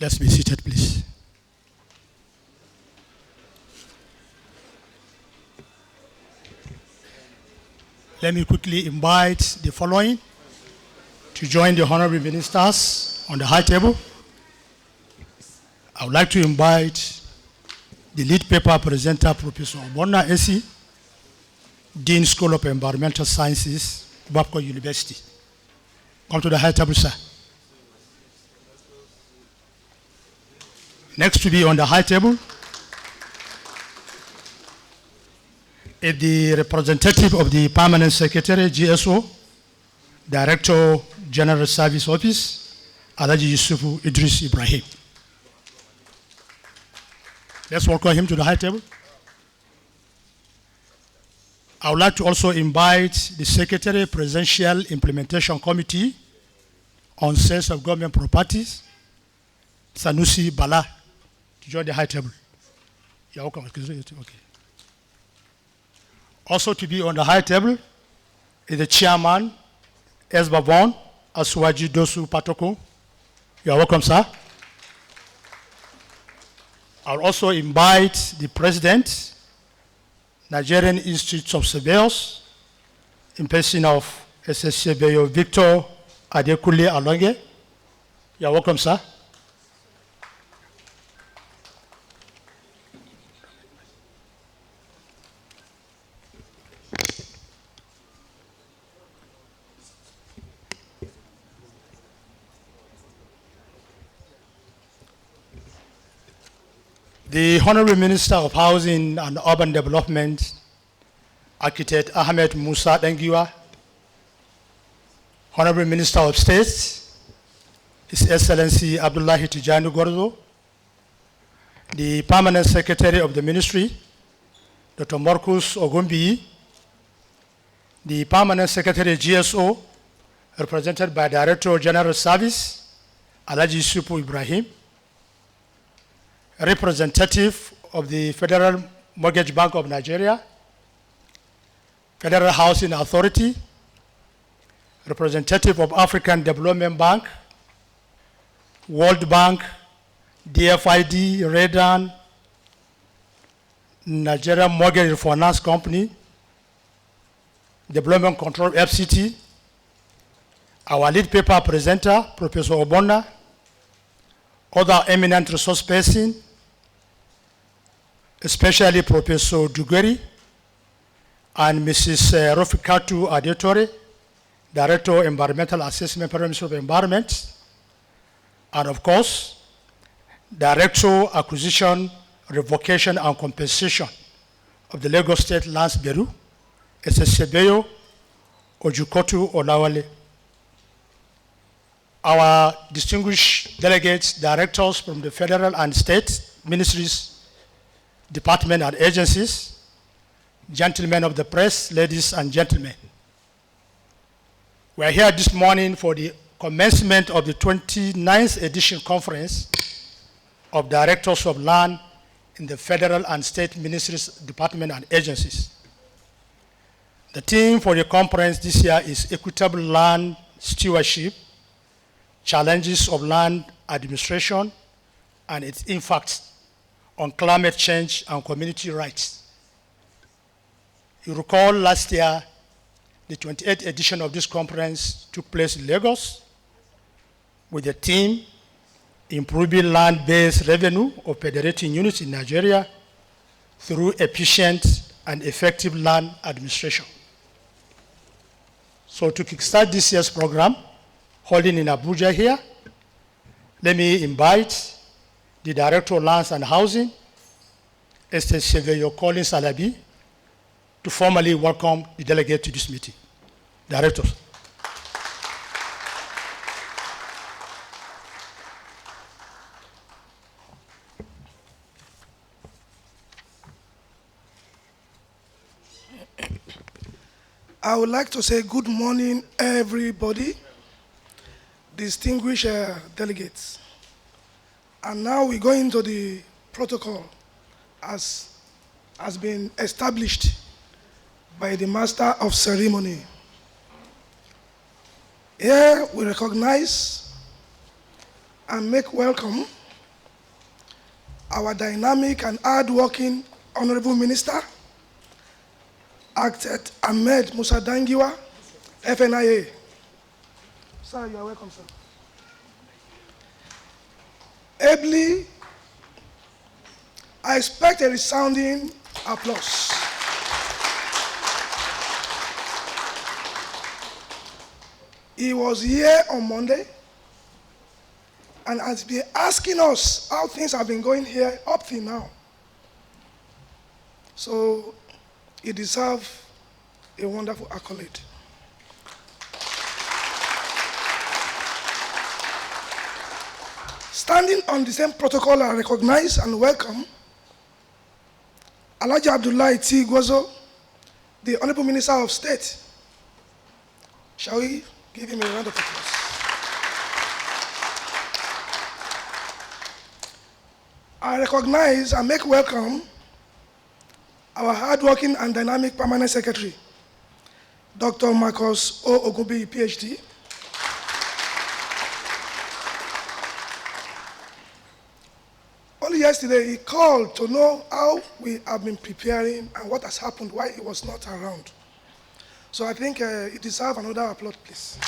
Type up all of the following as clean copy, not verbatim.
Let's be seated, please. Let me quickly invite the following to join the honorable ministers on the high table. I would like to invite the lead paper presenter, Professor Ogbonna Esi, Dean School of Environmental Sciences, Babcock University. Come to the high table, sir. Next to be on the high table is the representative of the Permanent Secretary, GSO, Director General Service Office, Alhaji Yusufu Idris Ibrahim. Let's welcome him to the high table. I would like to also invite the Secretary, Presidential Implementation Committee on Sales of Government Properties, Sanusi Bala, to join the high table. You're welcome. Okay. Also to be on the high table is the Chairman, Esbabon Asuwaji Dosu Patoko. You are welcome, sir. I'll also invite the President, Nigerian Institute of Surveyors, in person of SSCBO Victor Adekule Alonge. You are welcome, sir. The Honorable Minister of Housing and Urban Development, Architect Ahmed Musa Dengiwa, Honorable Minister of State, His Excellency Abdullahi Tijani Gordo, the Permanent Secretary of the Ministry, Dr. Marcus Ogumbi, the Permanent Secretary GSO, represented by Director General Service, Alhaji Yusufu Ibrahim, representative of the Federal Mortgage Bank of Nigeria, Federal Housing Authority, representative of African Development Bank, World Bank, DFID, REDAN, Nigeria Mortgage Finance Company, Development Control FCT, our lead paper presenter, Professor Ogbonna, other eminent resource persons, especially Professor Dugeri and Mrs. Rofikatu Adetore, Director of Environmental Assessment, Ministry of Environment, and of course, Director Acquisition, Revocation and Compensation of the Lagos State Lands Bureau, SSCBO, Ojukotu Olawale. Our distinguished delegates, directors from the federal and state ministries, department and agencies, gentlemen of the press, ladies and gentlemen. We are here this morning for the commencement of the 29th edition conference of Directors of Land in the federal and state ministries, department and agencies. The theme for the conference this year is Equitable Land Stewardship, Challenges of Land Administration and its Impacts on Climate Change and Community Rights. You recall last year, the 28th edition of this conference took place in Lagos with the theme, Improving Land-Based Revenue of Federating Units in Nigeria through Efficient and Effective Land Administration. So to kickstart this year's program, holding in Abuja here, let me invite the Director of Lands and Housing, Estate Surveyor Collins Alabi, to formally welcome the delegate to this meeting. Director. I would like to say good morning, everybody, distinguished delegates. And now we go into the protocol as has been established by the Master of Ceremony. Here we recognize and make welcome our dynamic and hard-working Honorable Minister, Architect Ahmed Musa Dangiwa, FNIA. Sir, you are welcome, sir. Ably, I expect a resounding applause. He was here on Monday and has been asking us how things have been going here up till now. So he deserves a wonderful accolade. Standing on the same protocol, I recognize and welcome Alhaji Abdullahi T. Gwozo, the Honorable Minister of State. Shall we give him a round of applause? I recognize and make welcome our hardworking and dynamic Permanent Secretary, Dr. Marcus O. Ogunbi, PhD. Only yesterday, he called to know how we have been preparing and what has happened, why he was not around. So I think he deserves another applause, please.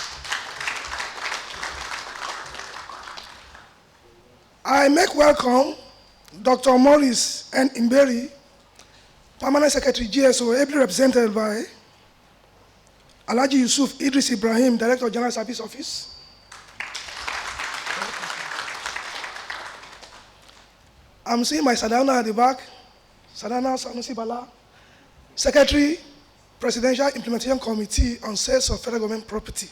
I make welcome Dr. Morris N. Imberi, Permanent Secretary, GSO, ably represented by Alhaji Yusuf Idris Ibrahim, Director of General Service Office. I'm seeing my Sadana at the back, Sadana Sanusi Bala, Secretary, Presidential Implementation Committee on Sales of Federal Government Property.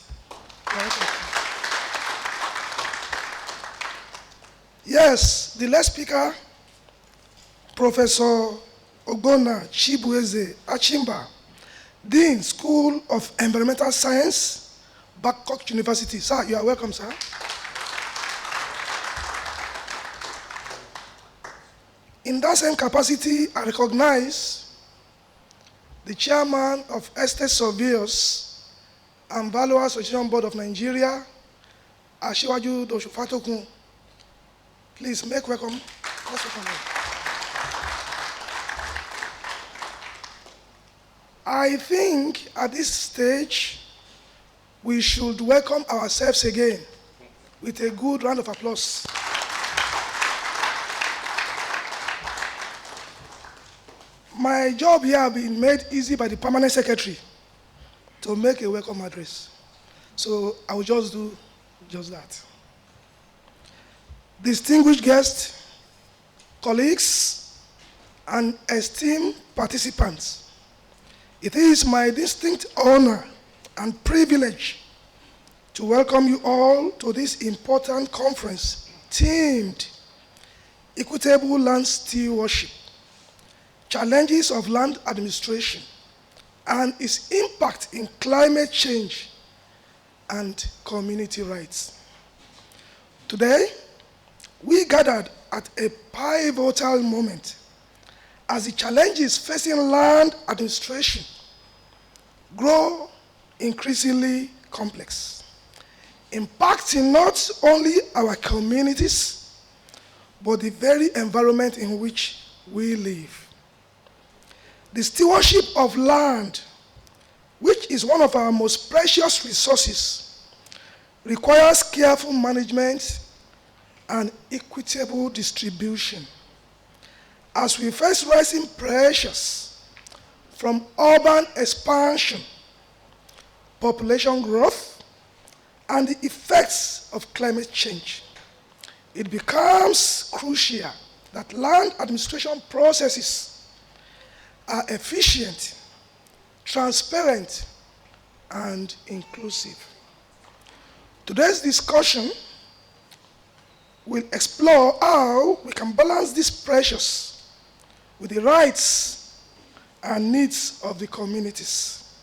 Yes, the last speaker, Professor Ogbonna Chibueze Achimba, Dean, School of Environmental Science, Babcock University. Sir, you are welcome, sir. In that same capacity, I recognize the chairman of Estate Surveyors and Valuer Association Board of Nigeria, Asiwaju Doshufatokun. Please make welcome. I think at this stage, we should welcome ourselves again with a good round of applause. My job here has been made easy by the Permanent Secretary to make a welcome address. So I will just do just that. Distinguished guests, colleagues, and esteemed participants, it is my distinct honor and privilege to welcome you all to this important conference themed Equitable Land Stewardship, Challenges of Land Administration and its Impact in Climate Change and Community Rights. Today, we gathered at a pivotal moment as the challenges facing land administration grow increasingly complex, impacting not only our communities, but the very environment in which we live. The stewardship of land, which is one of our most precious resources, requires careful management and equitable distribution. As we face rising pressures from urban expansion, population growth, and the effects of climate change, it becomes crucial that land administration processes are efficient, transparent, and inclusive. Today's discussion will explore how we can balance these pressures with the rights and needs of the communities,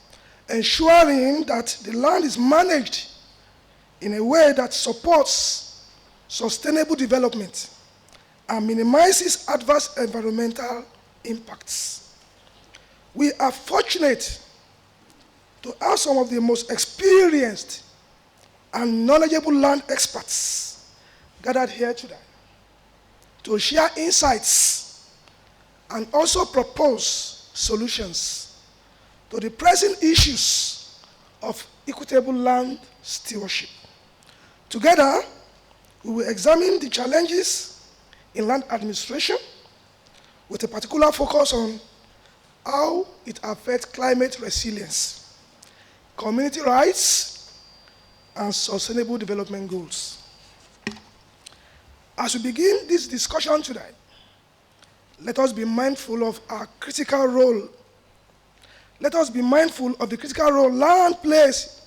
ensuring that the land is managed in a way that supports sustainable development and minimizes adverse environmental impacts. We are fortunate to have some of the most experienced and knowledgeable land experts gathered here today to share insights and also propose solutions to the pressing issues of equitable land stewardship. Together, we will examine the challenges in land administration with a particular focus on how it affects climate resilience, community rights, and sustainable development goals. As we begin this discussion today, let us be mindful of our critical role. Let us be mindful of the critical role land plays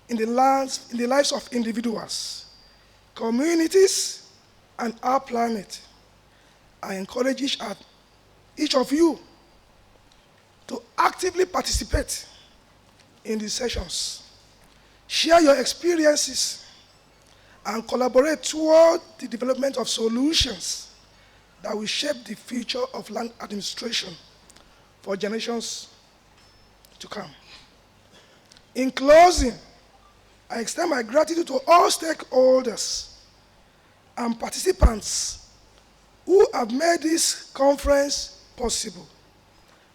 in the lives of individuals, communities, and our planet. I encourage each of you to actively participate in these sessions, share your experiences, and collaborate toward the development of solutions that will shape the future of land administration for generations to come. In closing, I extend my gratitude to all stakeholders and participants who have made this conference possible.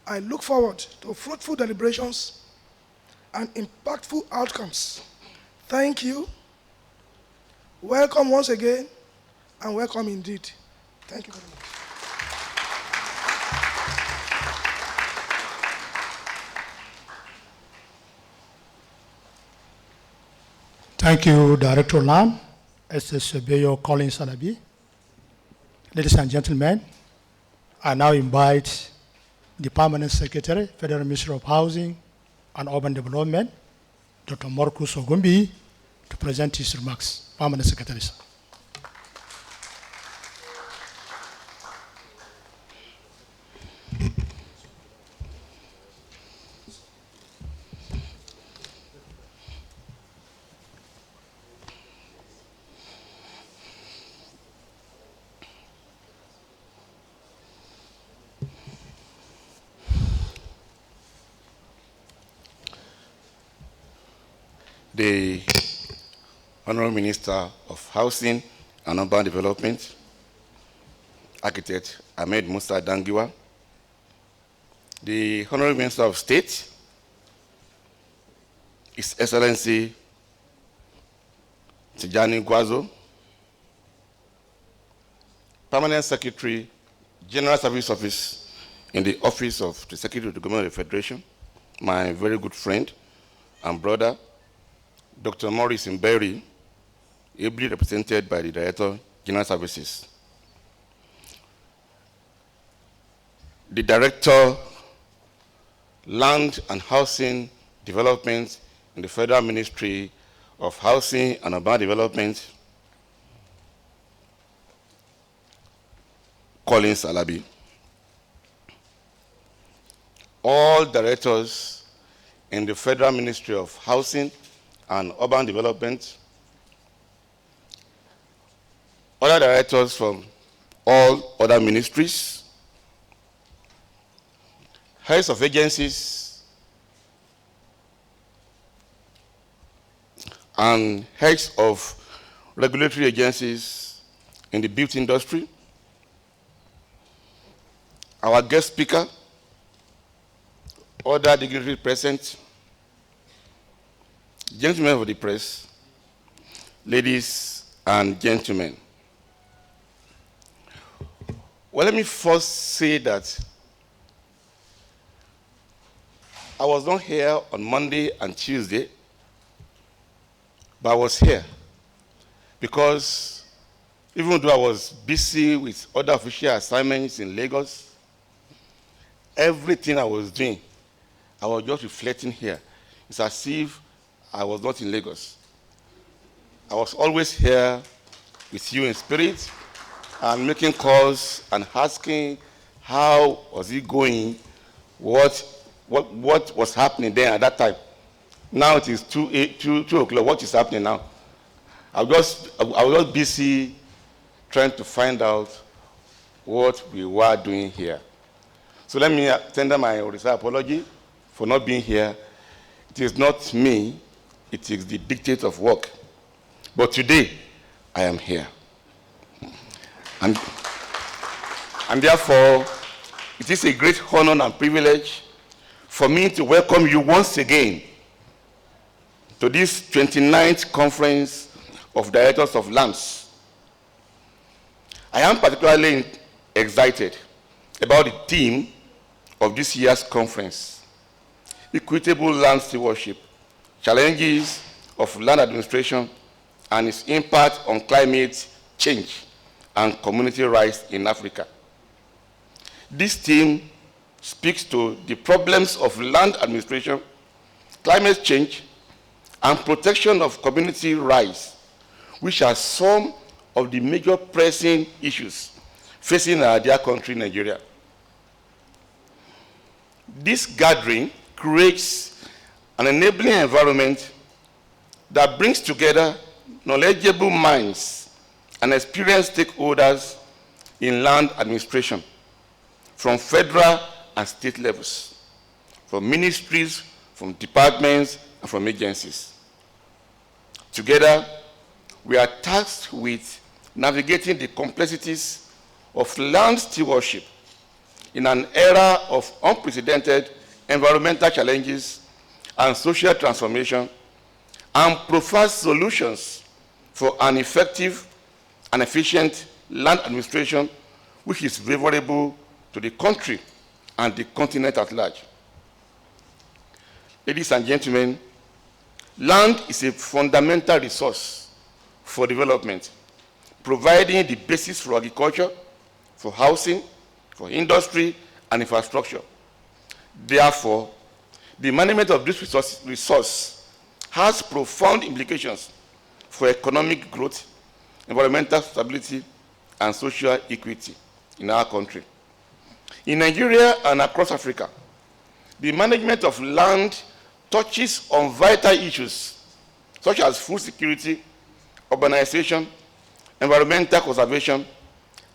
I look forward to fruitful deliberations and impactful outcomes. Thank you. Welcome once again, and welcome indeed. Thank you very much. Thank you, Director Land, SS Sebeyo Collins Alabi. Ladies and gentlemen, I now invite the Permanent Secretary, Federal Ministry of Housing and Urban Development, Dr. Marcus Ogumbi, to present his remarks. Permanent Secretary, sir. The Honorable Minister of Housing and Urban Development, Architect Ahmed Musa Dangiwa, the Honorable Minister of State, His Excellency Tijani Gwazo, Permanent Secretary, General Service Office in the Office of the Secretary of the Government of the Federation, my very good friend and brother, Dr. Maurice Mberi, ably represented by the Director, General Services. The Director, Land and Housing Development in the Federal Ministry of Housing and Urban Development, Collins Alabi. All directors in the Federal Ministry of Housing and Urban Development, other directors from all other ministries, heads of agencies, and heads of regulatory agencies in the built industry, our guest speaker, other dignitaries present, gentlemen of the press, ladies and gentlemen. Well, let me first say that I was not here on Monday and Tuesday, but I was here because even though I was busy with other official assignments in Lagos, everything I was doing, I was just reflecting here. It's as if I was not in Lagos. I was always here with you in spirit and making calls and asking how was it going, what was happening then at that time. Now it is 2 o'clock. What is happening now? I was just busy trying to find out what we were doing here. So let me tender my apology for not being here. It is not me, it is the dictate of work. But today, I am here. And And therefore, it is a great honor and privilege for me to welcome you once again to this 29th Conference of Directors of Lands. I am particularly excited about the theme of this year's conference: Equitable Land Stewardship, Challenges of Land Administration and its Impact on Climate Change and Community Rights in Africa. This theme speaks to the problems of land administration, climate change, and protection of community rights, which are some of the major pressing issues facing our dear country, Nigeria. This gathering creates an enabling environment that brings together knowledgeable minds and experienced stakeholders in land administration from federal and state levels, from ministries, from departments, and from agencies. Together, we are tasked with navigating the complexities of land stewardship in an era of unprecedented environmental challenges and social transformation, and provide solutions for an effective and efficient land administration which is favorable to the country and the continent at large. Ladies and gentlemen, land is a fundamental resource for development, providing the basis for agriculture, for housing, for industry, and infrastructure. Therefore, the management of this resource has profound implications for economic growth, environmental stability, and social equity in our country. In Nigeria and across Africa, the management of land touches on vital issues such as food security, urbanization, environmental conservation,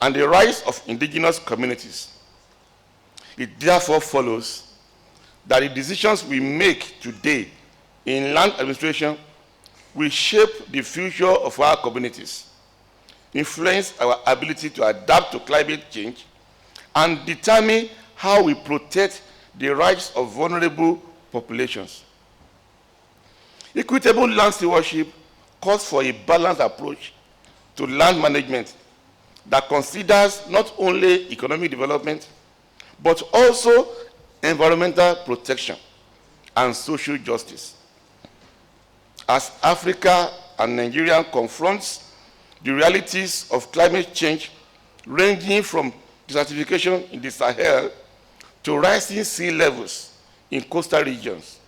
and the rights of indigenous communities. It therefore follows that the decisions we make today in land administration will shape the future of our communities, influence our ability to adapt to climate change, and determine how we protect the rights of vulnerable populations. Equitable land stewardship calls for a balanced approach to land management that considers not only economic development, but also environmental protection and social justice. As Africa and Nigeria confronts the realities of climate change, ranging from desertification in the Sahel to rising sea levels in coastal regions,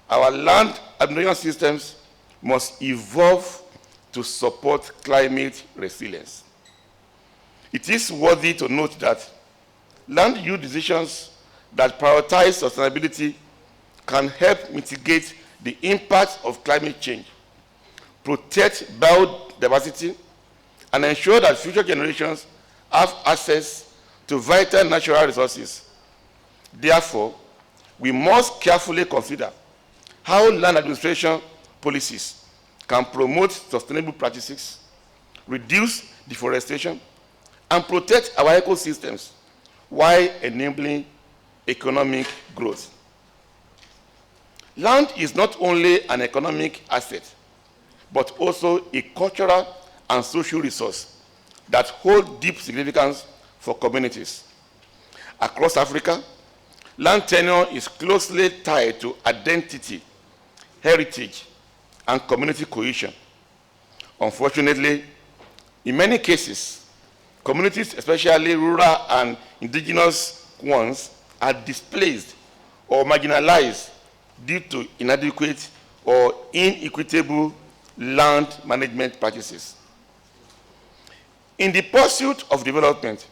our land administration systems must evolve to support climate resilience. It is worthy to note that land use decisions that prioritize sustainability can help mitigate the impact of climate change, protect biodiversity, and ensure that future generations have access to vital natural resources. Therefore, we must carefully consider how land administration policies can promote sustainable practices, reduce deforestation, and protect our ecosystems while enabling economic growth. Land is not only an economic asset, but also a cultural and social resource that holds deep significance for communities. Across Africa, land tenure is closely tied to identity, heritage, and community cohesion. Unfortunately, in many cases, communities, especially rural and indigenous ones, are displaced or marginalized due to inadequate or inequitable land management practices. In the pursuit of development,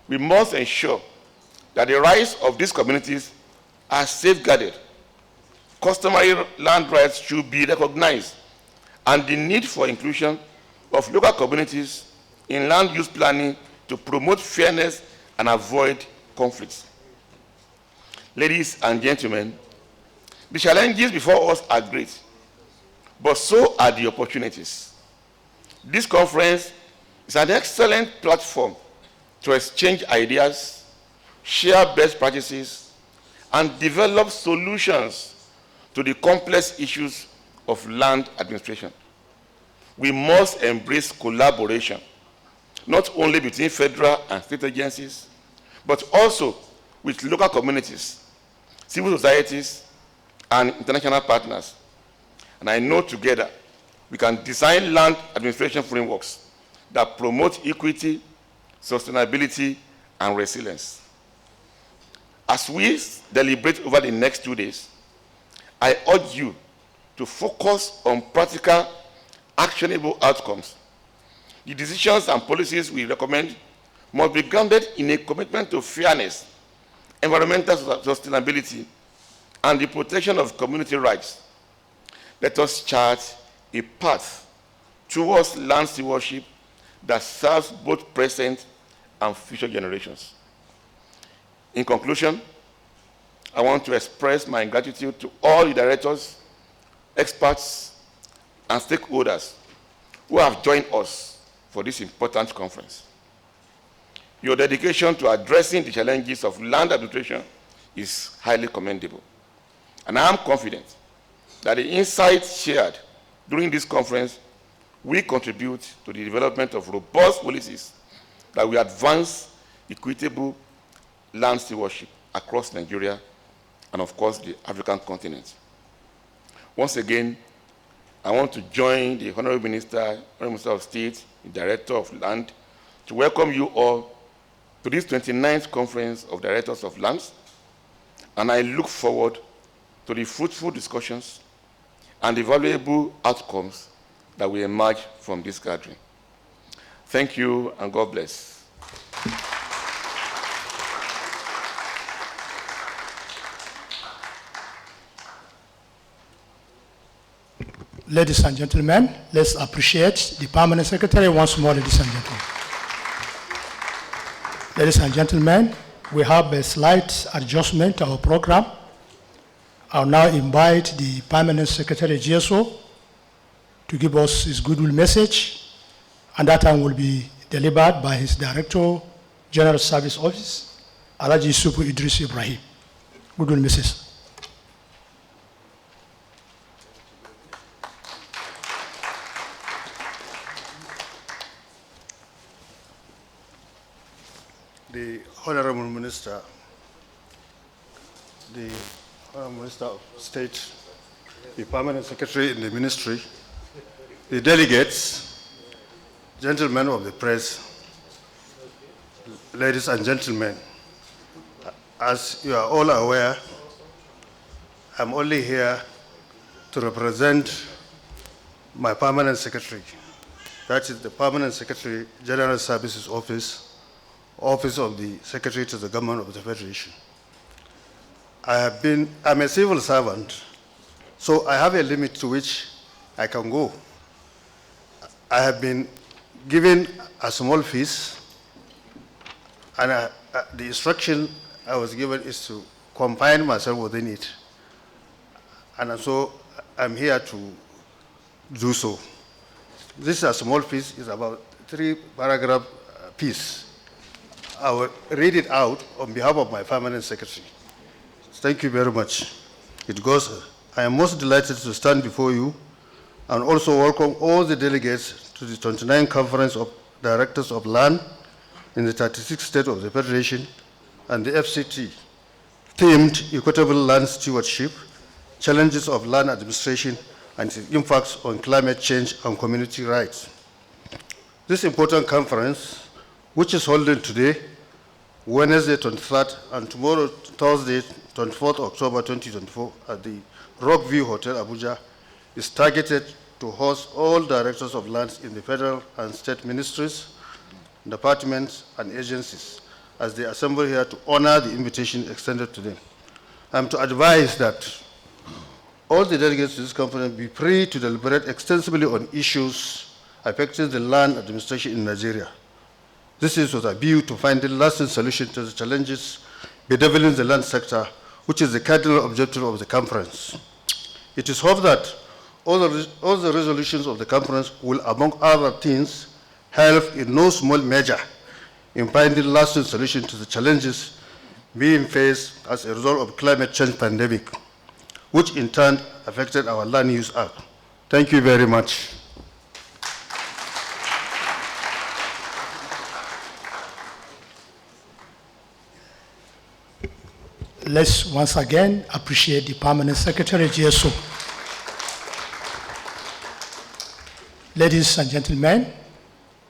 we must ensure that the rights of these communities are safeguarded. Customary land rights should be recognized, and the need for inclusion of local communities in land use planning to promote fairness and avoid conflicts. Ladies and gentlemen, the challenges before us are great, but so are the opportunities. This conference is an excellent platform to exchange ideas, share best practices, and develop solutions to the complex issues of land administration. We must embrace collaboration, not only between federal and state agencies, but also with local communities, civil societies, and international partners. And I know together we can design land administration frameworks that promote equity, sustainability, and resilience. As we deliberate over the next 2 days, I urge you to focus on practical, actionable outcomes. The decisions and policies we recommend must be grounded in a commitment to fairness, environmental sustainability, and the protection of community rights. Let us chart a path towards land stewardship that serves both present and future generations. In conclusion, I want to express my gratitude to all the directors, experts, and stakeholders who have joined us for this important conference. Your dedication to addressing the challenges of land administration is highly commendable. And I am confident that the insights shared during this conference will contribute to the development of robust policies that will advance equitable land stewardship across Nigeria and, of course, the African continent. Once again, I want to join the Honorable Minister of State, the Director of Land, to welcome you all to this 29th Conference of Directors of Lands, and I look forward to the fruitful discussions and the valuable outcomes that will emerge from this gathering. Thank you, and God bless. Ladies and gentlemen, let's appreciate the Permanent Secretary once more, ladies and gentlemen. Ladies and gentlemen, we have a slight adjustment to our program. I'll now invite the Permanent Secretary GSO to give us his goodwill message, and that time will be delivered by his Director, General Service Office, Alhaji Supu Idris Ibrahim. Goodwill message. The Honorable Minister, the Honorable Minister of State, the Permanent Secretary in the Ministry, the delegates, gentlemen of the press, ladies and gentlemen, as you are all aware, I'm only here to represent my Permanent Secretary. That is the Permanent Secretary, General Services Office, Office of the Secretary to the Government of the Federation. I'm a civil servant, so I have a limit to which I can go. I have been given a small fees, and the instruction I was given is to confine myself within it. And so I'm here to do so. This is a small piece, it's about 3-paragraph piece. I will read it out on behalf of my Permanent Secretary. Thank you very much. It goes, I am most delighted to stand before you and also welcome all the delegates to the 29th Conference of Directors of Land in the 36th state of the Federation and the FCT, themed Equitable Land Stewardship, Challenges of Land Administration and its Impacts on Climate Change and Community Rights. This important conference, which is holding today, Wednesday 23rd, and tomorrow, Thursday, 24th October 2024, at the Rockview Hotel, Abuja, is targeted to host all directors of lands in the federal and state ministries, departments, and agencies as they assemble here to honor the invitation extended to them. I'm to advise that all the delegates to this conference be free to deliberate extensively on issues affecting the land administration in Nigeria. This is with a view to finding lasting solutions to the challenges bedeviling the land sector, which is the cardinal objective of the conference. It is hoped that all the resolutions of the conference will, among other things, help in no small measure in finding lasting solutions to the challenges being faced as a result of climate change pandemic, which in turn affected our land use act. Thank you very much. Let's once again appreciate the Permanent Secretary, GSO. Ladies and gentlemen,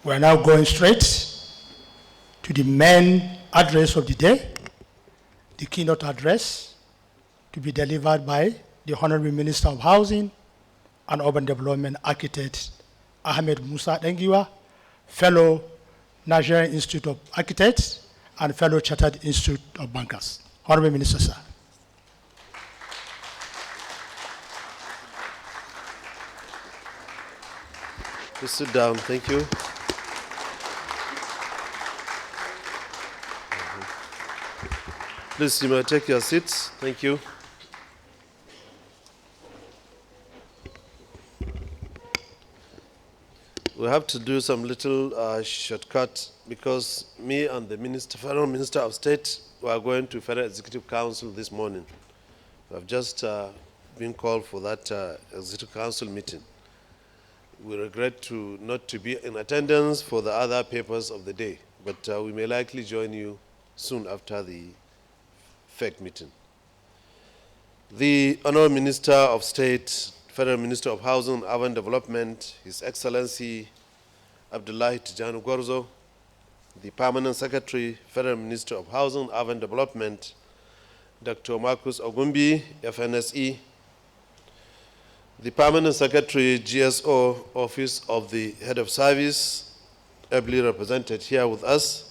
we are now going straight to the main address of the day, the keynote address to be delivered by the Honorable Minister of Housing and Urban Development Architect Ahmed Musa Dengiwa, fellow Nigerian Institute of Architects and fellow Chartered Institute of Bankers. Honorable Minister, sir. Please sit down, thank you. Please, you may take your seats, thank you. We have to do some little shortcut because me and the Federal Minister of State were going to Federal Executive Council this morning. We have just been called for that Executive Council meeting. We regret not to be in attendance for the other papers of the day, but we may likely join you soon after the FEC meeting. The Honorable Minister of State, Federal Minister of Housing and Urban Development, His Excellency Abdullahi Tijani Gwarzo, the Permanent Secretary, Federal Minister of Housing and Urban Development, Dr. Marcus Ogumbi, FNSE, the Permanent Secretary, GSO, Office of the Head of Service, ably represented here with us,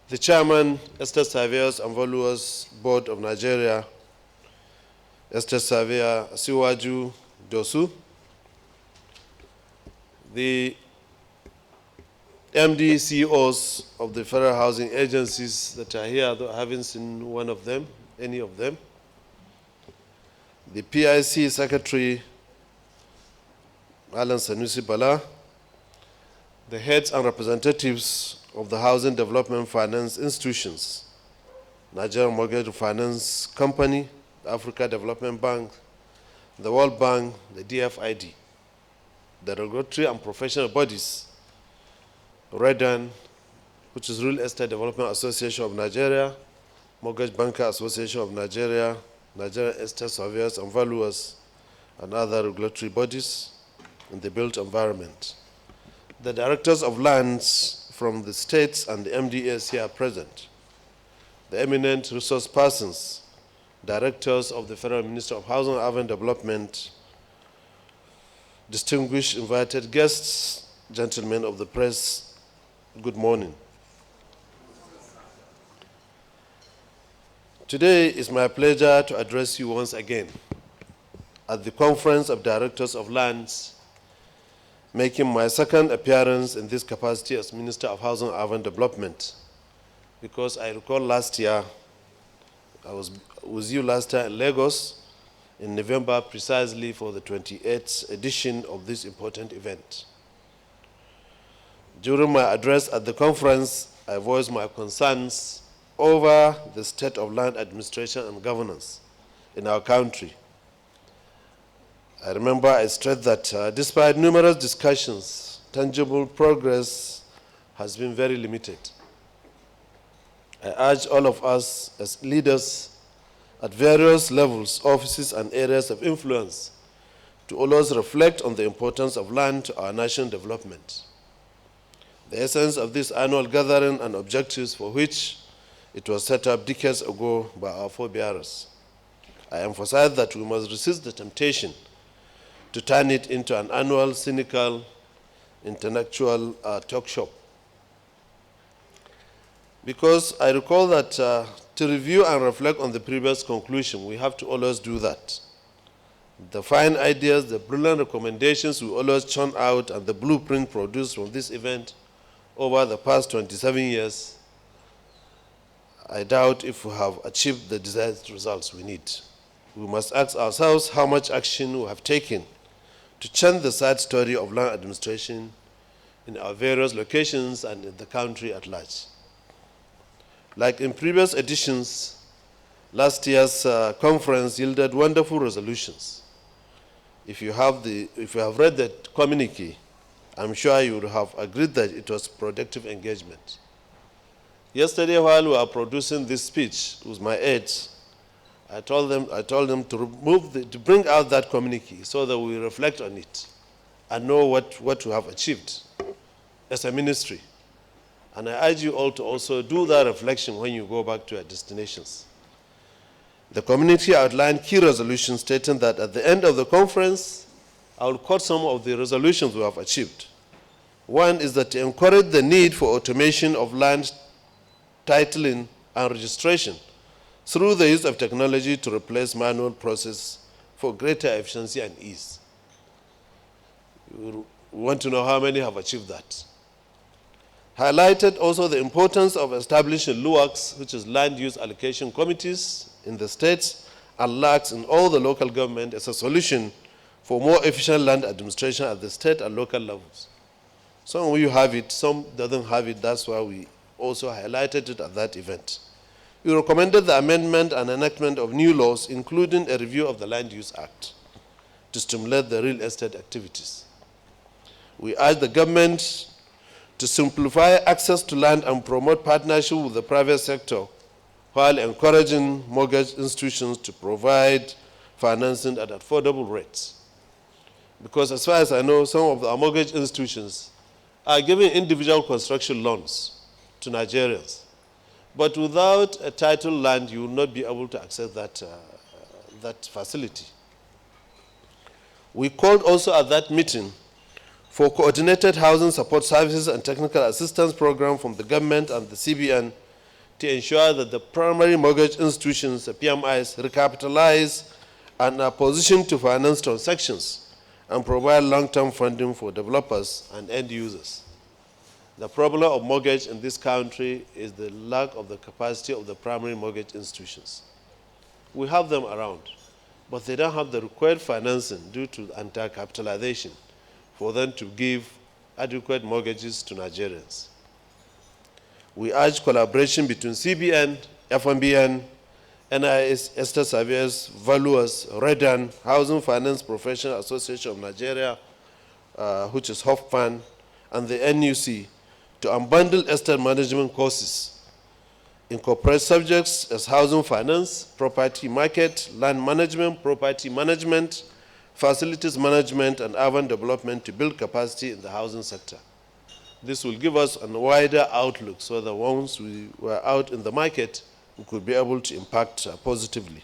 the Chairman, Estate Surveyors and Valuers Board of Nigeria, Estate Surveyor Siwaju Dosu, the MD CEOs of the federal housing agencies that are here, though I haven't seen one of them, any of them, the PIC Secretary, Alan Sanusi Bala, the heads and representatives of the Housing Development Finance Institutions, Nigerian Mortgage Finance Company, the Africa Development Bank, the World Bank, the DFID, the regulatory and professional bodies, REDAN, which is Real Estate Development Association of Nigeria, Mortgage Banker Association of Nigeria, Nigerian Estate Surveyors and Valuers, and other regulatory bodies in the built environment. The directors of lands from the states and the MDAs here are present. The eminent resource persons, directors of the Federal Ministry of Housing and Urban Development, distinguished invited guests, gentlemen of the press, good morning. Today is my pleasure to address you once again at the Conference of Directors of Lands, making my second appearance in this capacity as Minister of Housing and Urban Development, because I recall last year, I was with you last year in Lagos in November precisely for the 28th edition of this important event. During my address at the conference, I voiced my concerns over the state of land administration and governance in our country. I remember I stressed that despite numerous discussions, tangible progress has been very limited. I urge all of us as leaders at various levels, offices, and areas of influence to always reflect on the importance of land to our national development. The essence of this annual gathering and objectives for which it was set up decades ago by our forebearers. I emphasize that we must resist the temptation to turn it into an annual, cynical, intellectual talk shop. Because I recall that to review and reflect on the previous conclusion, we have to always do that. The fine ideas, the brilliant recommendations we always churn out, and the blueprint produced from this event over the past 27 years, I doubt if we have achieved the desired results we need. We must ask ourselves how much action we have taken to change the sad story of land administration in our various locations and in the country at large. Like in previous editions, last year's conference yielded wonderful resolutions. If you have read that communique, I'm sure you would have agreed that it was productive engagement. Yesterday, while we were producing this speech with my aides, I told them to bring out that communique so that we reflect on it and know what we have achieved as a ministry. And I urge you all to also do that reflection when you go back to your destinations. The communique outlined key resolutions stating that at the end of the conference, I will quote some of the resolutions we have achieved. One is that to encourage the need for automation of land titling and registration through the use of technology to replace manual process for greater efficiency and ease. You want to know how many have achieved that. Highlighted also the importance of establishing LUACs, which is Land Use Allocation Committees in the states, and LACs in all the local government as a solution for more efficient land administration at the state and local levels. Some of you have it, some doesn't have it, that's why we also highlighted it at that event. We recommended the amendment and enactment of new laws, including a review of the Land Use Act, to stimulate the real estate activities. We urged the government to simplify access to land and promote partnership with the private sector while encouraging mortgage institutions to provide financing at affordable rates. Because as far as I know, some of our mortgage institutions are giving individual construction loans to Nigerians. But without a title land, you will not be able to access that facility. We called also at that meeting for coordinated housing support services and technical assistance program from the government and the CBN to ensure that the primary mortgage institutions, the PMIs, recapitalize and are positioned to finance transactions and provide long-term funding for developers and end users. The problem of mortgage in this country is the lack of the capacity of the primary mortgage institutions. We have them around, but they don't have the required financing due to anti-capitalization for them to give adequate mortgages to Nigerians. We urge collaboration between CBN, FMBN, NIS, Estate Surveyors, Valuers, REDAN, Housing Finance Professional Association of Nigeria, which is HOFPAN, and the NUC to unbundle estate management courses, incorporate subjects as housing finance, property market, land management, property management, facilities management, and urban development to build capacity in the housing sector. This will give us a wider outlook so that once we were out in the market, we could be able to impact positively.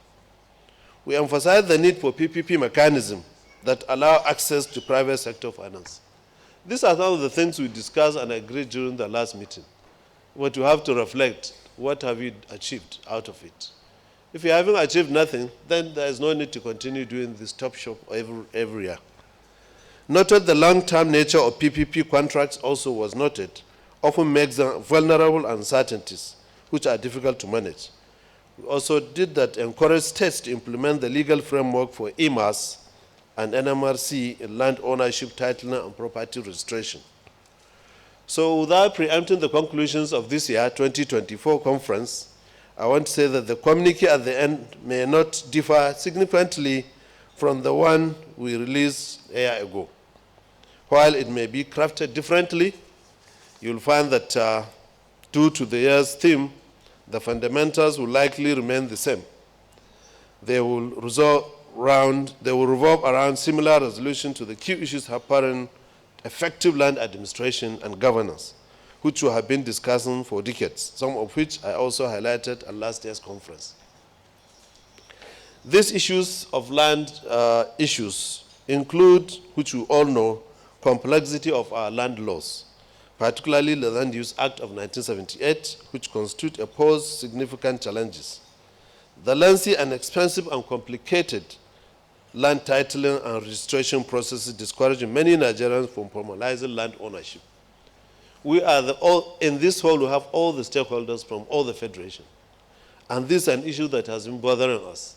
We emphasize the need for PPP mechanism that allow access to private sector finance. These are some of the things we discussed and agreed during the last meeting. But you have to reflect, what have you achieved out of it? If you haven't achieved nothing, then there is no need to continue doing this top shop every year. Noted the long-term nature of PPP contracts also was noted, often makes them vulnerable uncertainties, which are difficult to manage. We also did that encourage states to implement the legal framework for EMAS and NMRC in land ownership, titling, and property registration. So without preempting the conclusions of this year, 2024 conference, I want to say that the communique at the end may not differ significantly from the one we released a year ago. While it may be crafted differently, you'll find that due to the year's theme, the fundamentals will likely remain the same. They will revolve around similar resolution to the key issues hampering effective land administration and governance, which we have been discussing for decades, some of which I also highlighted at last year's conference. These issues of land issues include, which we all know, complexity of our land laws, particularly the Land Use Act of 1978, which pose significant challenges. The lengthy and expensive and complicated land titling and registration processes discouraging many Nigerians from formalizing land ownership. We are in this hall, we have all the stakeholders from all the federation. And this is an issue that has been bothering us.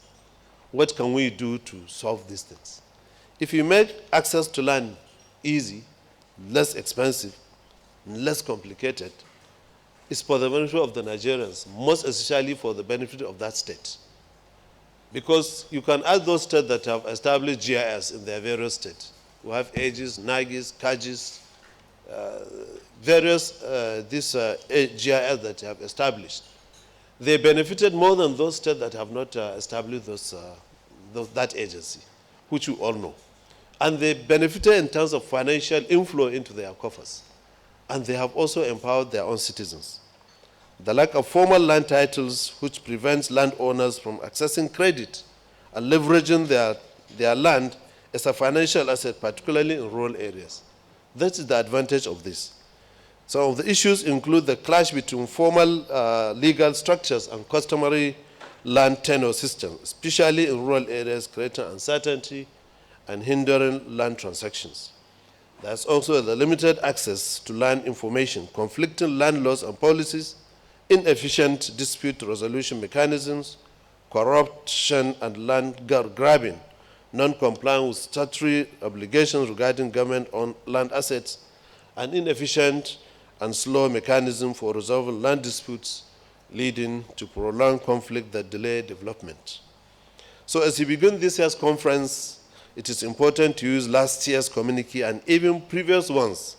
What can we do to solve these things? If you make access to land easy, less expensive, less complicated, is for the benefit of the Nigerians, most especially for the benefit of that state. Because you can ask those states that have established GIS in their various states. We have Aegis, Nagis, Kagis, various GIS that have established. They benefited more than those states that have not established that agency, which you all know. And they benefited in terms of financial inflow into their coffers. And they have also empowered their own citizens. The lack of formal land titles, which prevents landowners from accessing credit and leveraging their land as a financial asset, particularly in rural areas. That is the advantage of this. Some of the issues include the clash between formal legal structures and customary land tenure systems, especially in rural areas, creating uncertainty and hindering land transactions. There's also the limited access to land information, conflicting land laws and policies, inefficient dispute resolution mechanisms, corruption and land grabbing, non-compliance with statutory obligations regarding government-owned land assets, and inefficient and slow mechanism for resolving land disputes, leading to prolonged conflict that delay development. So as we begin this year's conference, it is important to use last year's communique and even previous ones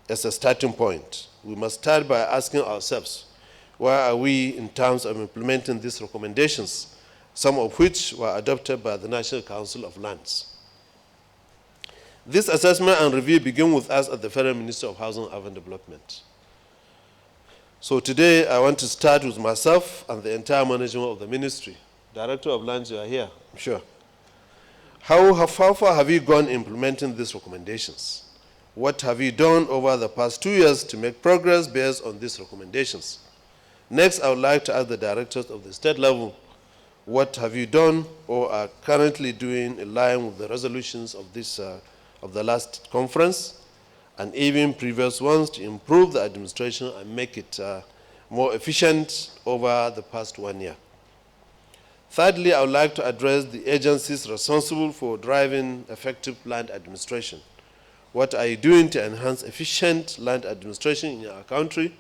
as a starting point. We must start by asking ourselves, where are we in terms of implementing these recommendations, some of which were adopted by the National Council of Lands. This assessment and review begin with us at the Federal Ministry of Housing and Urban Development. So today I want to start with myself and the entire management of the ministry. Director of Lands, you are here, I'm sure. How far have you gone implementing these recommendations? What have you done over the past 2 years to make progress based on these recommendations? Next, I would like to ask the directors of the state level, what have you done or are currently doing in line with the resolutions of the last conference and even previous ones to improve the administration and make it more efficient over the past 1 year? Thirdly, I would like to address the agencies responsible for driving effective land administration. What are you doing to enhance efficient land administration in our country?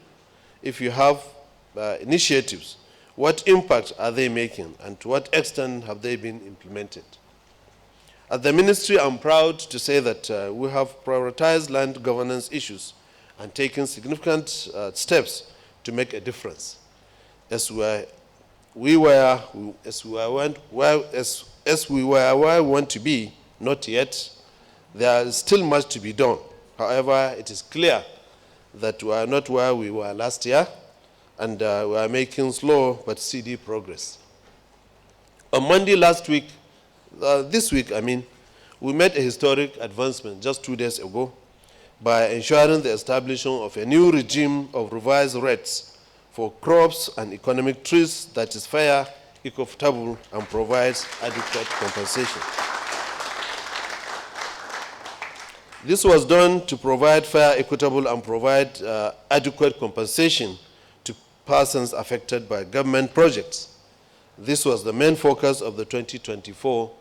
If you have initiatives, what impact are they making and to what extent have they been implemented? At the ministry, I'm proud to say that we have prioritized land governance issues and taken significant steps to make a difference. As we were where we want to be, not yet. There is still much to be done. However, it is clear that we are not where we were last year, and we are making slow but steady progress. On Monday this week, we made a historic advancement just 2 days ago by ensuring the establishment of a new regime of revised rates for crops and economic trees that is fair, equitable, and provides adequate compensation. This was done to provide fair, equitable, and provide adequate compensation to persons affected by government projects. This was the main focus of the 2024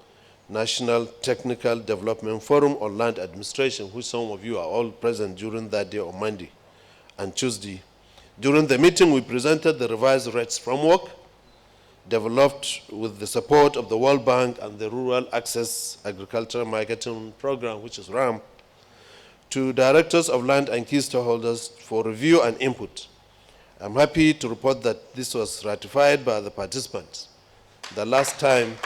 National Technical Development Forum on Land Administration, which some of you are all present during that day on Monday and Tuesday. During the meeting, we presented the revised rates framework developed with the support of the World Bank and the Rural Access Agricultural Marketing Program, which is RAM, to directors of land and key stakeholders for review and input. I'm happy to report that this was ratified by the participants. The last time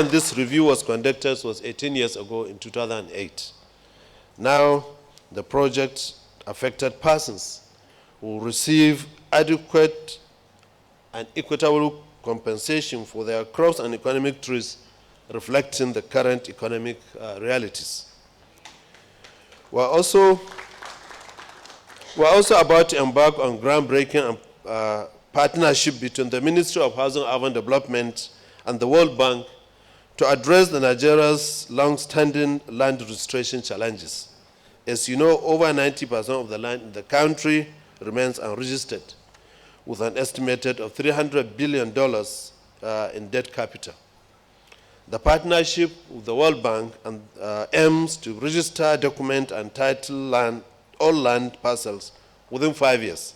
this review was conducted was 18 years ago in 2008. Now, the project affected persons will receive adequate and equitable compensation for their crops and economic trees, reflecting the current economic realities. We're also about to embark on groundbreaking partnership between the Ministry of Housing and Urban Development and the World Bank to address Nigeria's long-standing land registration challenges. As you know, over 90% of the land in the country remains unregistered, with an estimated of $300 billion in debt capital. The partnership with the World Bank and, aims to register, document, and title all land parcels within 5 years.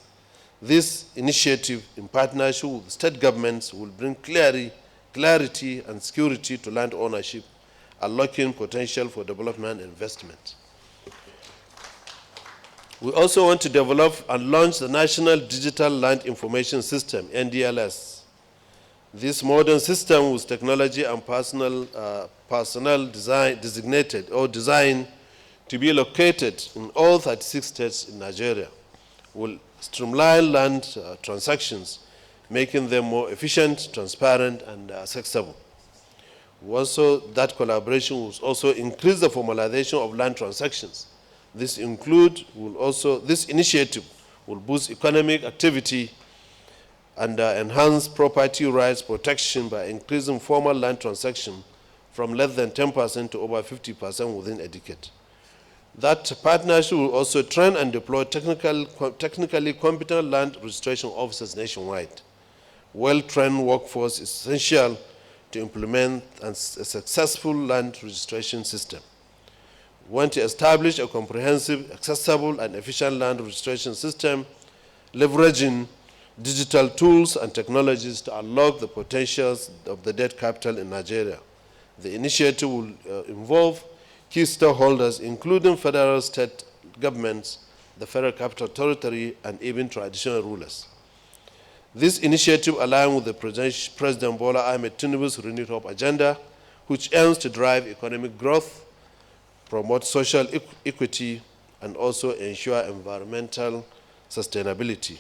This initiative, in partnership with state governments, will bring clarity and security to land ownership, unlocking potential for development and investment. We also want to develop and launch the National Digital Land Information System, NDLS. This modern system with technology and personnel designated or designed to be located in all 36 states in Nigeria will streamline land transactions, making them more efficient, transparent, and accessible. Also, that collaboration will also increase the formalization of land transactions. This initiative will boost economic activity and enhance property rights protection by increasing formal land transaction from less than 10% to over 50% within a decade. That partnership will also train and deploy technically competent land registration officers nationwide. Well-trained workforce is essential to implement a successful land registration system. We want to establish a comprehensive, accessible, and efficient land registration system, leveraging digital tools and technologies to unlock the potentials of the debt capital in Nigeria. The initiative will involve key stakeholders, including federal, state governments, the Federal Capital Territory, and even traditional rulers. This initiative aligns with the President Bola Ahmed Tinubu's Renewed Hope agenda, which aims to drive economic growth, promote social equity, and also ensure environmental sustainability.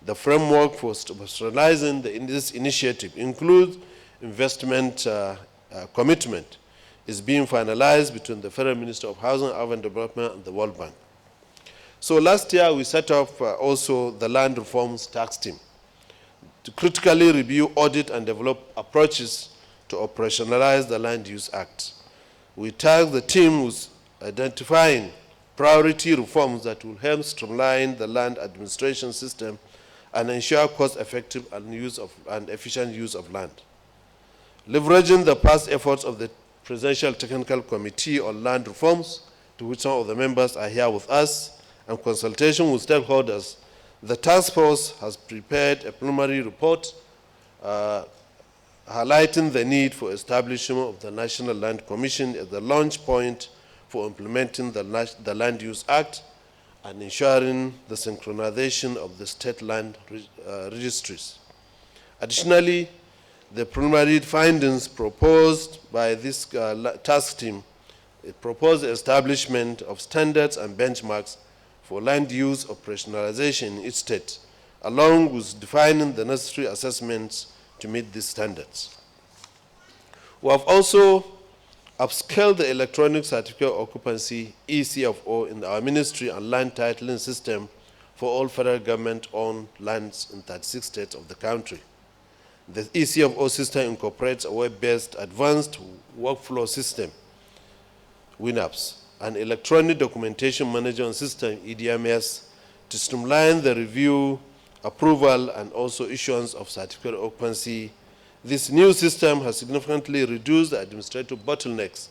The framework for structuralizing this initiative includes investment commitment is being finalized between the Federal Minister of Housing, Urban Development, and the World Bank. So last year, we set up also the Land Reforms Task Team to critically review, audit, and develop approaches to operationalize the Land Use Act. We tasked the team with identifying priority reforms that will help streamline the land administration system and ensure cost-effective and efficient use of land. Leveraging the past efforts of the Presidential Technical Committee on Land Reforms, to which some of the members are here with us, and consultation with stakeholders, the task force has prepared a preliminary report highlighting the need for establishment of the National Land Commission as the launch point for implementing the Land Use Act and ensuring the synchronization of the state land registries. Additionally, the preliminary findings proposed by this task team proposed the establishment of standards and benchmarks for land use operationalization in each state, along with defining the necessary assessments to meet these standards. We have also upscaled the electronic certificate of occupancy, ECFO, in our ministry and land titling system for all federal government-owned lands in 36 states of the country. The ECFO system incorporates a web-based advanced workflow system, WINAPS, an electronic documentation management system, EDMS, to streamline the review, approval, and also issuance of certificate of occupancy. This new system has significantly reduced the administrative bottlenecks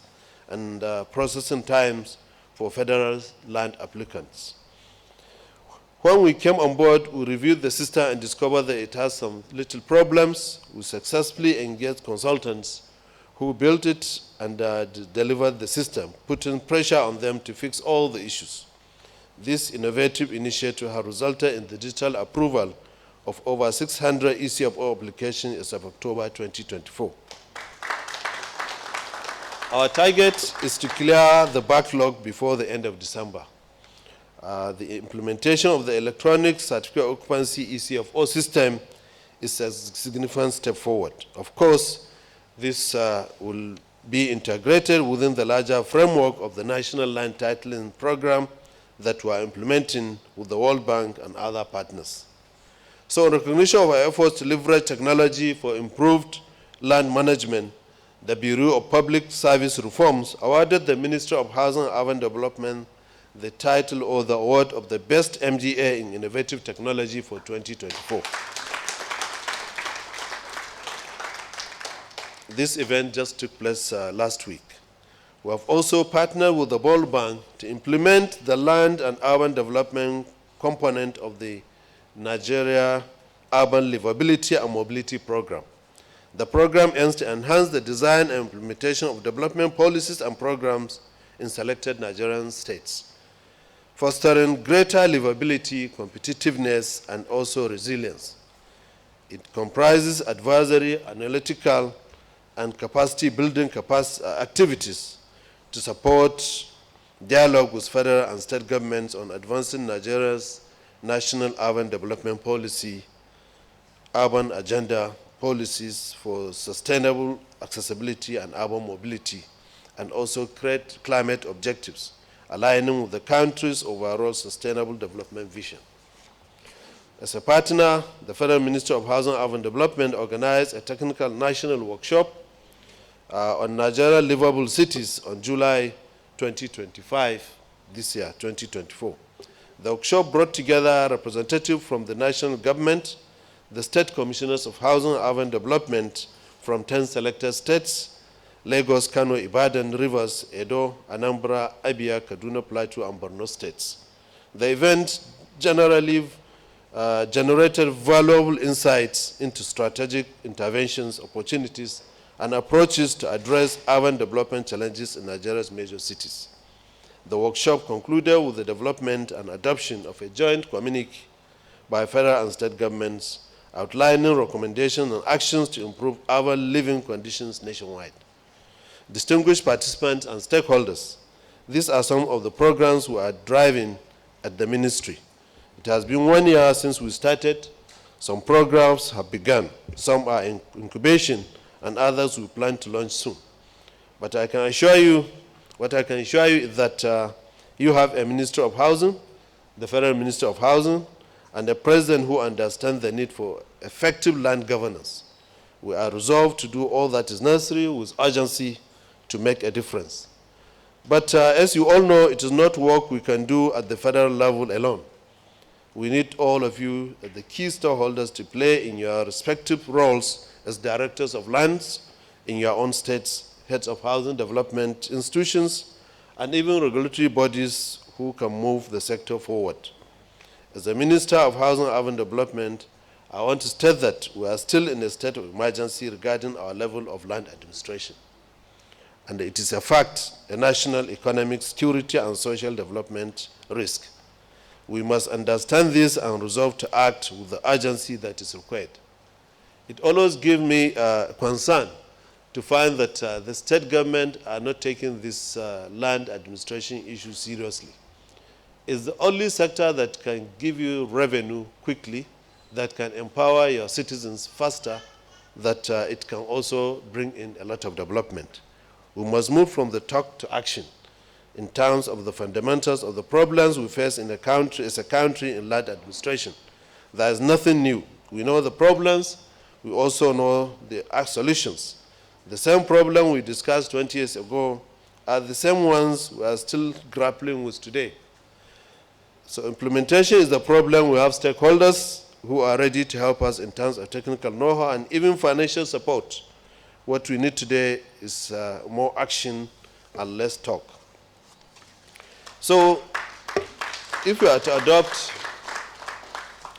and processing times for federal land applicants. When we came on board, we reviewed the system and discovered that it has some little problems. We successfully engaged consultants who built it and delivered the system, putting pressure on them to fix all the issues. This innovative initiative has resulted in the digital approval of over 600 ECFO applications as of October 2024. Our target is to clear the backlog before the end of December. The implementation of the electronic certificate of occupancy ECFO system is a significant step forward. Of course, this will be integrated within the larger framework of the National Land Titling Program that we are implementing with the World Bank and other partners. So in recognition of our efforts to leverage technology for improved land management, the Bureau of Public Service Reforms awarded the Ministry of Housing and Urban Development the title or the award of the Best MDA in Innovative Technology for 2024. This event just took place last week. We have also partnered with the World Bank to implement the land and urban development component of the Nigeria Urban Livability and Mobility Program. The program aims to enhance the design and implementation of development policies and programs in selected Nigerian states, fostering greater livability, competitiveness, and also resilience. It comprises advisory, analytical, and capacity building activities to support dialogue with federal and state governments on advancing Nigeria's national urban development policy, urban agenda policies for sustainable accessibility and urban mobility, and also create climate objectives, aligning with the country's overall sustainable development vision. As a partner, the Federal Ministry of Housing and Urban Development organized a technical national workshop on Nigeria livable cities on July 2025, this year, 2024. The workshop brought together representatives from the national government, the state commissioners of housing and urban development from 10 selected states, Lagos, Kano, Ibadan, Rivers, Edo, Anambra, Abia, Kaduna, Plateau, and Borno states. The event generally generated valuable insights into strategic interventions, opportunities, and approaches to address urban development challenges in Nigeria's major cities. The workshop concluded with the development and adoption of a joint communique by federal and state governments outlining recommendations and actions to improve urban living conditions nationwide. Distinguished participants and stakeholders, these are some of the programs we are driving at the ministry. It has been 1 year since we started. Some programs have begun. Some are in incubation, and others we plan to launch soon. But I can assure you, is that you have a Minister of Housing, the Federal Minister of Housing, and a President who understands the need for effective land governance. We are resolved to do all that is necessary with urgency to make a difference. But as you all know, it is not work we can do at the federal level alone. We need all of you, the key stakeholders, to play in your respective roles as directors of lands in your own states, heads of housing development institutions, and even regulatory bodies who can move the sector forward. As the Minister of Housing and Urban Development, I want to state that we are still in a state of emergency regarding our level of land administration. And it is a fact, a national economic, security, and social development risk. We must understand this and resolve to act with the urgency that is required. It always gives me concern to find that the state government are not taking this land administration issue seriously. It's the only sector that can give you revenue quickly, that can empower your citizens faster, that it can also bring in a lot of development. We must move from the talk to action in terms of the fundamentals of the problems we face in the country, as a country in land administration. There is nothing new. We know the problems, we also know the solutions. The same problem we discussed 20 years ago are the same ones we are still grappling with today. So implementation is the problem. We have stakeholders who are ready to help us in terms of technical know-how and even financial support. What we need today is more action and less talk. So if we are to adopt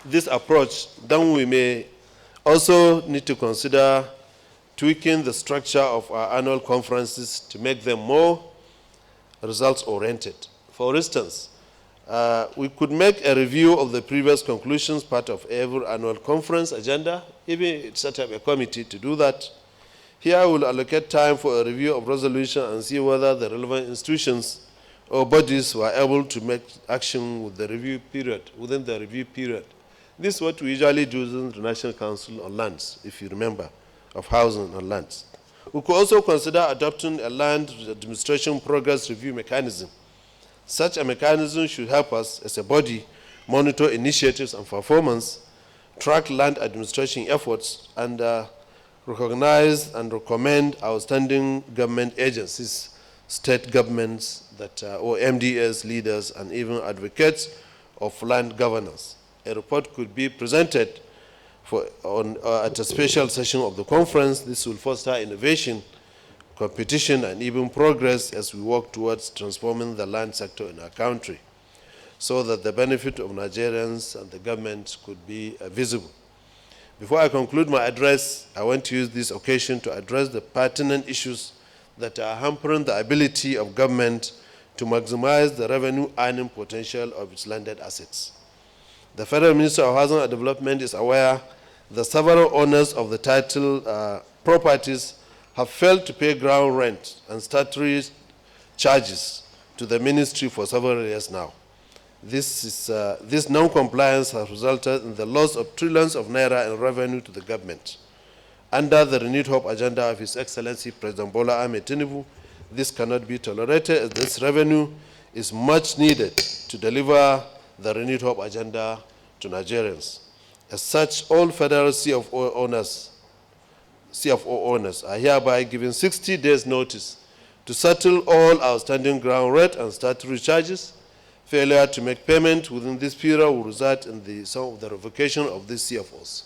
this approach, then we may also need to consider tweaking the structure of our annual conferences to make them more results-oriented. For instance, we could make a review of the previous conclusions, part of every annual conference agenda, even set up a committee to do that. Here we'll allocate time for a review of resolution and see whether the relevant institutions or bodies were able to make action with the review period, within the review period. This is what we usually do in the National Council on Lands, if you remember, of housing on lands. We could also consider adopting a land administration progress review mechanism. Such a mechanism should help us as a body monitor initiatives and performance, track land administration efforts, and recognize and recommend outstanding government agencies, state governments, or MDS leaders, and even advocates of land governance. A report could be presented at a special session of the conference. This will foster innovation, competition, and even progress as we work towards transforming the land sector in our country, so that the benefit of Nigerians and the government could be visible. Before I conclude my address, I want to use this occasion to address the pertinent issues that are hampering the ability of government to maximize the revenue earning potential of its landed assets. The Federal Minister of Housing and Development is aware that several owners of the title properties have failed to pay ground rent and statutory charges to the ministry for several years now. This non-compliance has resulted in the loss of trillions of naira in revenue to the government. Under the renewed hope agenda of His Excellency President Bola Ahmed Tinubu, this cannot be tolerated, as this revenue is much needed to deliver the renewed hope agenda to Nigerians. As such, all federal CFO owners are hereby given 60 days notice to settle all outstanding ground rent and statutory charges. Failure to make payment within this period will result in the revocation of these CFOs.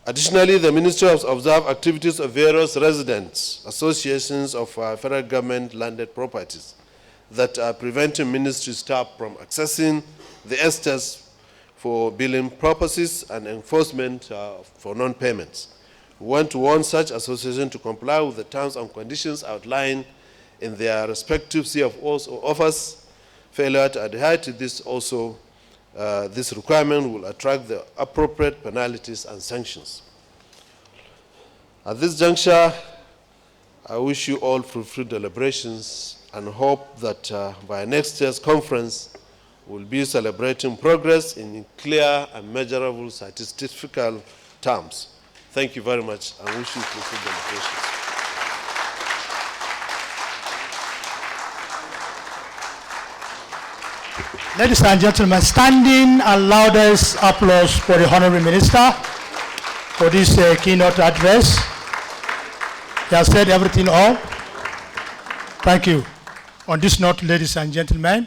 Additionally, the Ministry has observed activities of various residents, associations of federal government landed properties that are preventing ministry staff from accessing the estates for billing purposes and enforcement for non-payments. We want to warn such associations to comply with the terms and conditions outlined in their respective CFOs or offers. Failure to adhere to this this requirement will attract the appropriate penalties and sanctions. At this juncture, I wish you all fruitful deliberations and hope that by next year's conference, we'll be celebrating progress in clear and measurable statistical terms. Thank you very much, and wish you fruitful deliberations. Ladies and gentlemen, standing and loudest applause for the Honorable Minister for this keynote address. He has said everything all. Thank you. On this note, ladies and gentlemen,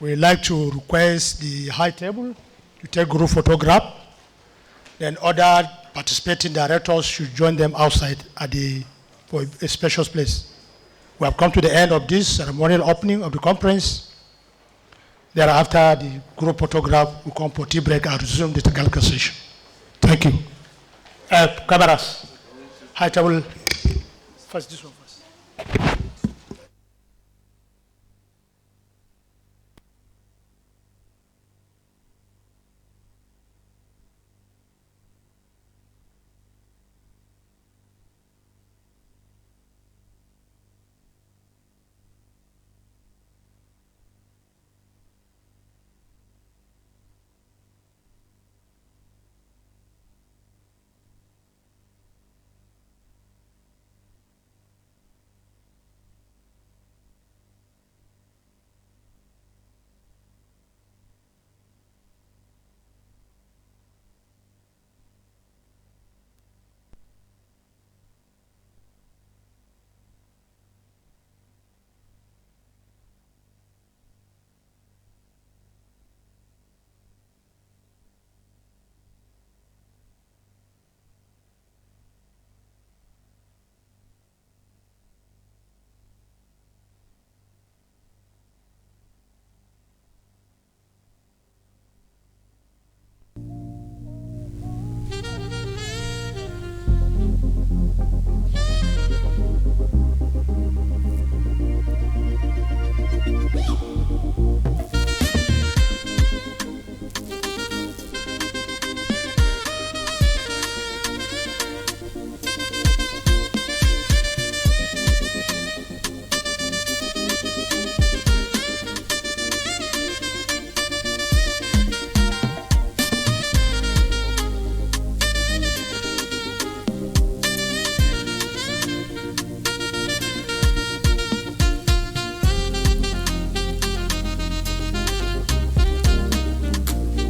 we'd like to request the high table to take group photograph. Then other participating directors should join them outside for a special place. We have come to the end of this ceremonial opening of the conference. Thereafter, the group photograph will come for tea break and resume the technical session. Thank you. Cameras, high table, first this one first.